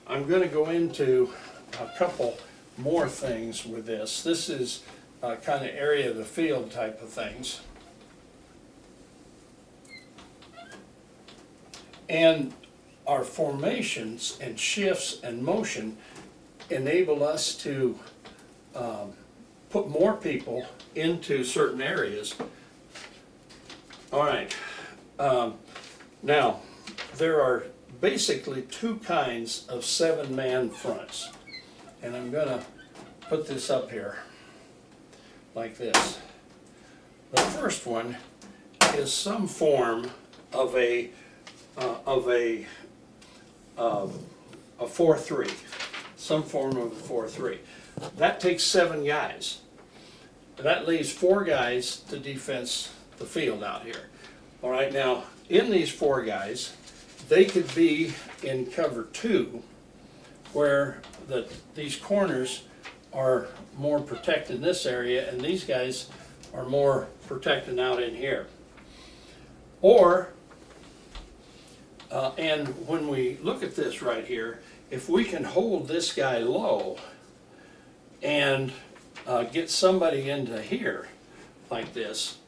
I'm going to go into a couple more things with this. This is kind of area of the field type of things. And our formations and shifts and motion enable us to put more people into certain areas. All right. Now, there are basically two kinds of 7-man fronts. And I'm going to put this up here like this. The first one is some form of a 4-3, some form of a 4-3. That takes 7 guys. That leaves 4 guys to defense the field out here. All right, now in these 4 guys, they could be in cover 2, where these corners are more protected in this area, and these guys are more protected out in here. Or, and when we look at this right here, if we can hold this guy low and get somebody into here like this,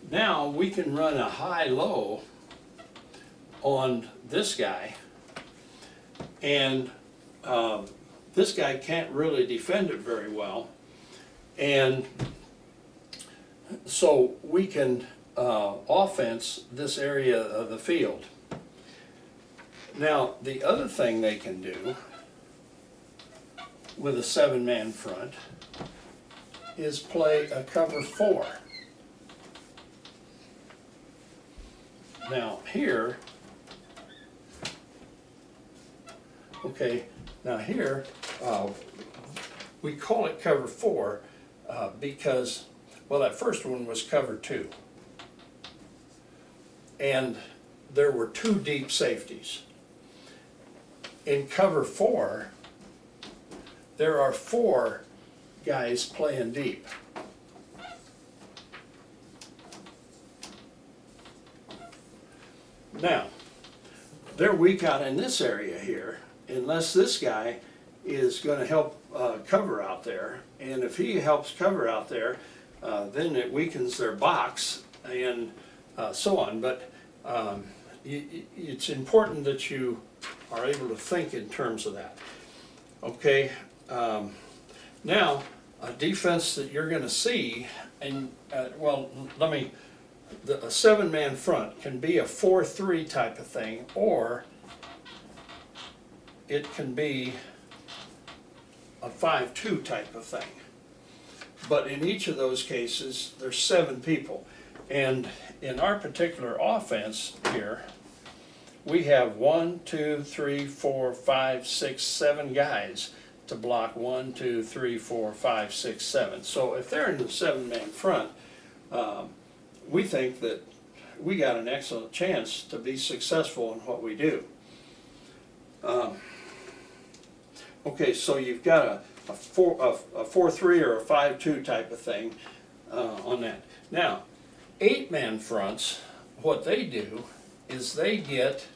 now we can run a high-low on this guy, and this guy can't really defend it very well, and so we can offense this area of the field. Now, the other thing they can do with a 7-man front is play a cover 4. Now here, okay, now here, we call it cover 4 because, well, that first one was cover 2. And there were 2 deep safeties. In cover 4, there are 4 guys playing deep. Now, they're weak out in this area here, unless this guy is going to help cover out there. And if he helps cover out there, then it weakens their box and so on. But it's important that you are able to think in terms of that. Okay, now a defense that you're going to see, and well, a 7-man front can be a 4-3 type of thing, or it can be a 5-2 type of thing. But in each of those cases, there's 7 people. And in our particular offense here, we have 1, 2, 3, 4, 5, 6, 7 guys to block 1, 2, 3, 4, 5, 6, 7. So if they're in the 7-man front, we think that we got an excellent chance to be successful in what we do. Okay, so you've got a 4-3 or a 5-2 type of thing on that. Now, 8-man fronts, what they do is they get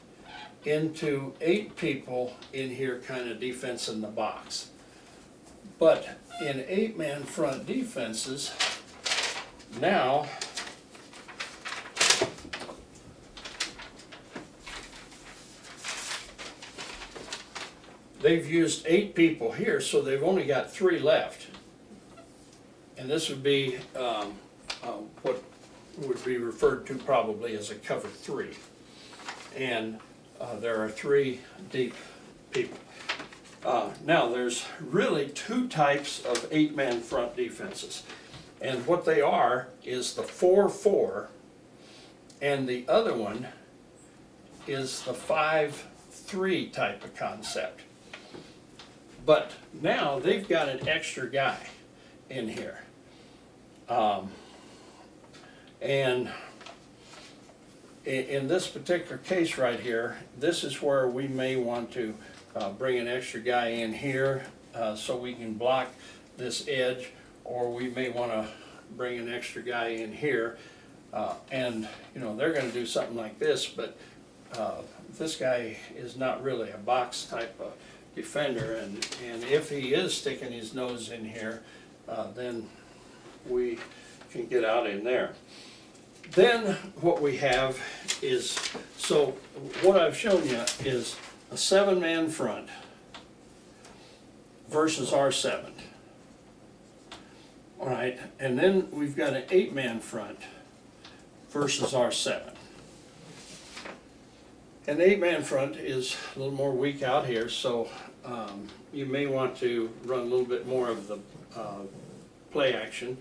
into 8 people in here kind of defense in the box. But in 8-man front defenses, now they've used 8 people here, so they've only got 3 left. And this would be what would be referred to probably as a cover 3. And there are 3 deep people. Now there's really 2 types of 8-man front defenses. And what they are is the 4-4, and the other one is the 5-3 type of concept. But now they've got an extra guy in here. And in this particular case right here, this is where we may want to bring an extra guy in here so we can block this edge, or we may want to bring an extra guy in here. And you know, they're going to do something like this, but this guy is not really a box type of defender, and if he is sticking his nose in here, then we can get out in there. Then what we have is, so what I've shown you is a 7-man front versus our 7. All right, and then we've got an 8-man front versus our 7. And the 8-man front is a little more weak out here, so you may want to run a little bit more of the play action,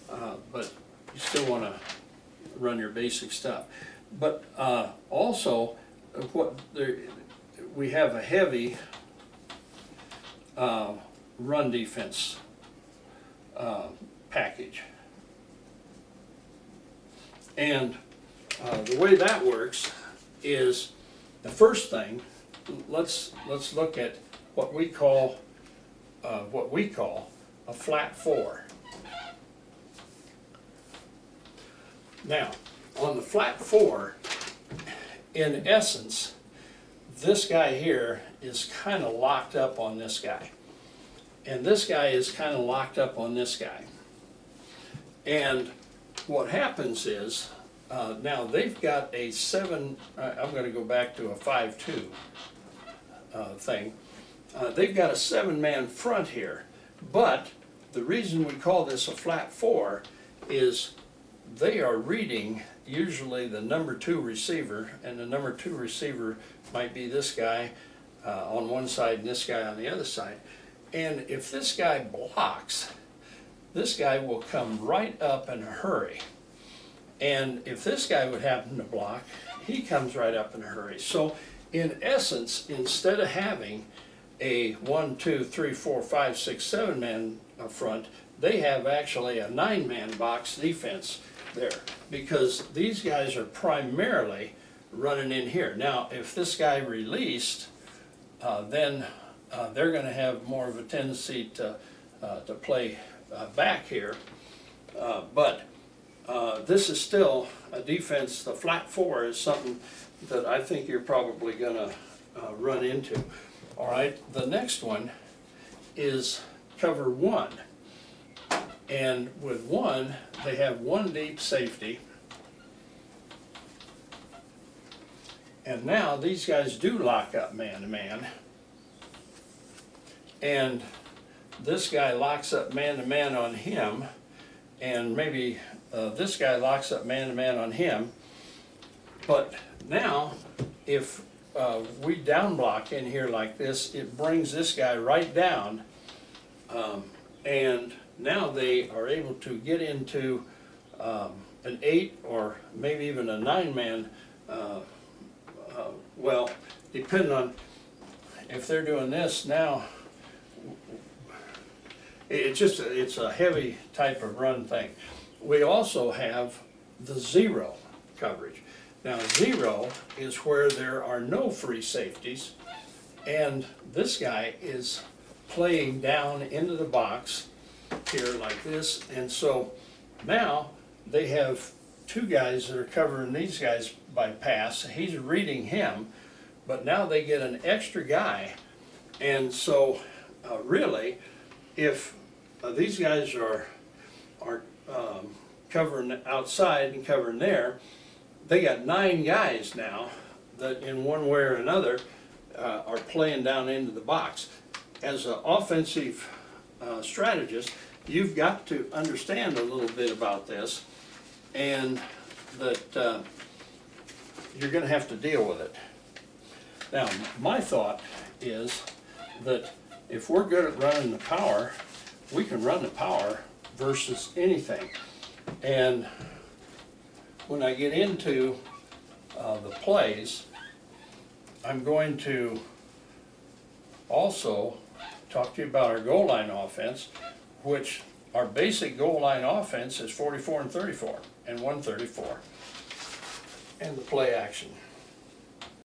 but you still want to run your basic stuff. But also, we have a heavy run defense package. And the way that works is, the first thing, let's look at what we call a flat 4. Now, on the flat 4, in essence, this guy here is kind of locked up on this guy. And this guy is kind of locked up on this guy. And what happens is, now they've got a 7, I'm going to go back to a 5-2 thing. They've got a 7-man front here, but the reason we call this a flat 4 is they are reading usually the number 2 receiver, and the number 2 receiver might be this guy on one side and this guy on the other side. And if this guy blocks, this guy will come right up in a hurry. And if this guy would happen to block, he comes right up in a hurry. So in essence, instead of having a 1, 2, 3, 4, 5, 6, 7-man front, they have actually a 9-man box defense there, because these guys are primarily running in here. Now, if this guy released, then they're going to have more of a tendency to play back here. But this is still a defense. The flat 4 is something that I think you're probably going to run into. All right, the next one is cover 1. And with 1, they have 1 deep safety. And now these guys do lock up man to man. And this guy locks up man to man on him, and maybe this guy locks up man to man on him. But now, if we down block in here like this, it brings this guy right down, and now they are able to get into an 8 or maybe even a 9-man, well, depending on if they're doing this now. It's a heavy type of run thing. We also have the 0 coverage. Now 0 is where there are no free safeties, and this guy is playing down into the box here like this, and so now they have 2 guys that are covering these guys by pass. He's reading him, but now they get an extra guy, and so really, if these guys are covering outside and covering there, they got 9 guys now that in one way or another are playing down into the box. As an offensive strategist, you've got to understand a little bit about this, and that you're going to have to deal with it. Now, my thought is that if we're good at running the power, we can run the power versus anything. And when I get into the plays, I'm going to also talk to you about our goal line offense, which our basic goal line offense is 44 and 34 and 134, and the play action.